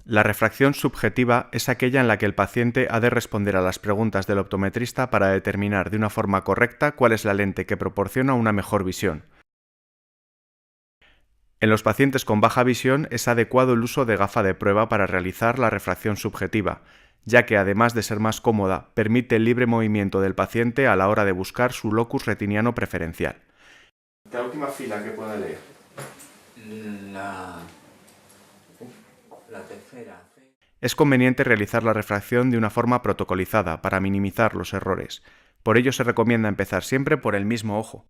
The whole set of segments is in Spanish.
La refracción subjetiva es aquella en la que el paciente ha de responder a las preguntas del optometrista para determinar de una forma correcta cuál es la lente que proporciona una mejor visión. En los pacientes con baja visión es adecuado el uso de gafa de prueba para realizar la refracción subjetiva, ya que además de ser más cómoda, permite el libre movimiento del paciente a la hora de buscar su locus retiniano preferencial. La última fila que pueda leer. La tercera. Es conveniente realizar la refracción de una forma protocolizada para minimizar los errores. Por ello se recomienda empezar siempre por el mismo ojo.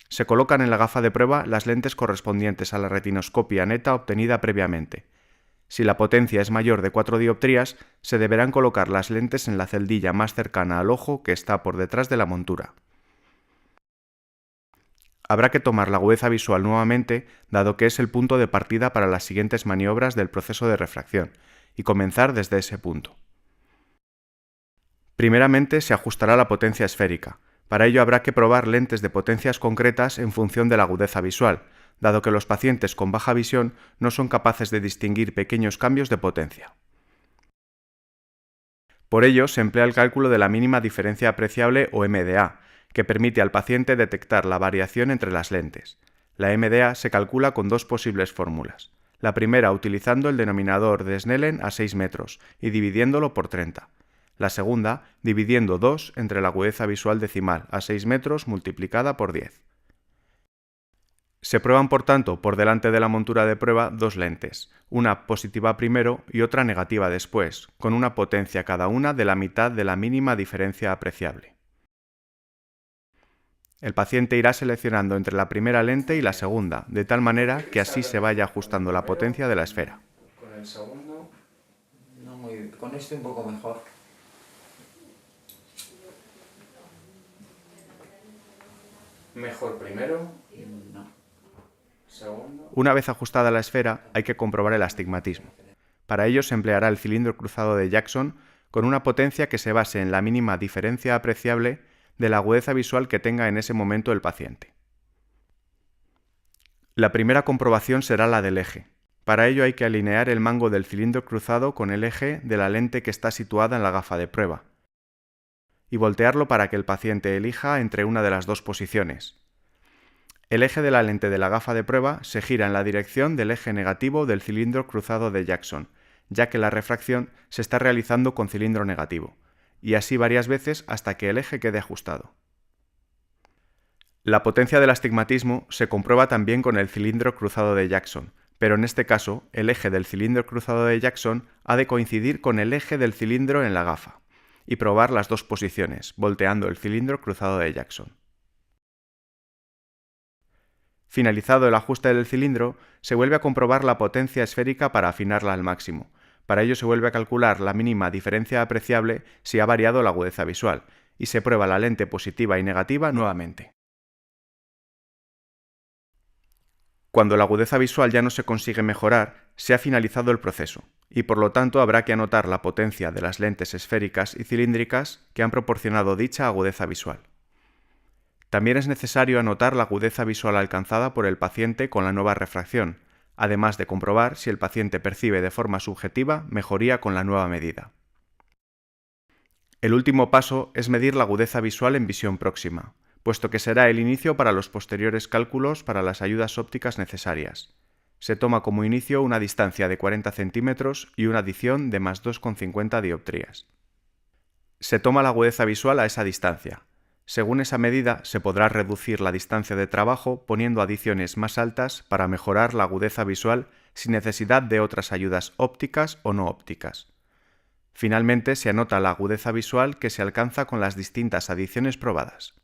Se colocan en la gafa de prueba las lentes correspondientes a la retinoscopia neta obtenida previamente. Si la potencia es mayor de 4 dioptrías, se deberán colocar las lentes en la celdilla más cercana al ojo que está por detrás de la montura. Habrá que tomar la agudeza visual nuevamente, dado que es el punto de partida para las siguientes maniobras del proceso de refracción, y comenzar desde ese punto. Primeramente se ajustará la potencia esférica. Para ello habrá que probar lentes de potencias concretas en función de la agudeza visual, dado que los pacientes con baja visión no son capaces de distinguir pequeños cambios de potencia. Por ello se emplea el cálculo de la mínima diferencia apreciable o MDA, que permite al paciente detectar la variación entre las lentes. La MDA se calcula con dos posibles fórmulas. La primera utilizando el denominador de Snellen a 6 metros y dividiéndolo por 30. La segunda dividiendo 2 entre la agudeza visual decimal a 6 metros multiplicada por 10. Se prueban por tanto por delante de la montura de prueba dos lentes, una positiva primero y otra negativa después, con una potencia cada una de la mitad de la mínima diferencia apreciable. El paciente irá seleccionando entre la primera lente y la segunda, de tal manera que así se vaya ajustando la potencia de la esfera. Con el segundo, no muy bien. Con este un poco mejor. Mejor primero. No. Segundo. Una vez ajustada la esfera, hay que comprobar el astigmatismo. Para ello se empleará el cilindro cruzado de Jackson con una potencia que se base en la mínima diferencia apreciable de la agudeza visual que tenga en ese momento el paciente. La primera comprobación será la del eje. Para ello hay que alinear el mango del cilindro cruzado con el eje de la lente que está situada en la gafa de prueba y voltearlo para que el paciente elija entre una de las dos posiciones. El eje de la lente de la gafa de prueba se gira en la dirección del eje negativo del cilindro cruzado de Jackson, ya que la refracción se está realizando con cilindro negativo, y así varias veces hasta que el eje quede ajustado. La potencia del astigmatismo se comprueba también con el cilindro cruzado de Jackson, pero en este caso el eje del cilindro cruzado de Jackson ha de coincidir con el eje del cilindro en la gafa, y probar las dos posiciones, volteando el cilindro cruzado de Jackson. Finalizado el ajuste del cilindro, se vuelve a comprobar la potencia esférica para afinarla al máximo. Para ello se vuelve a calcular la mínima diferencia apreciable si ha variado la agudeza visual, y se prueba la lente positiva y negativa nuevamente. Cuando la agudeza visual ya no se consigue mejorar, se ha finalizado el proceso, y por lo tanto habrá que anotar la potencia de las lentes esféricas y cilíndricas que han proporcionado dicha agudeza visual. También es necesario anotar la agudeza visual alcanzada por el paciente con la nueva refracción, además de comprobar si el paciente percibe de forma subjetiva mejoría con la nueva medida. El último paso es medir la agudeza visual en visión próxima, puesto que será el inicio para los posteriores cálculos para las ayudas ópticas necesarias. Se toma como inicio una distancia de 40 centímetros y una adición de más 2,50 dioptrías. Se toma la agudeza visual a esa distancia. Según esa medida, se podrá reducir la distancia de trabajo poniendo adiciones más altas para mejorar la agudeza visual sin necesidad de otras ayudas ópticas o no ópticas. Finalmente, se anota la agudeza visual que se alcanza con las distintas adiciones probadas.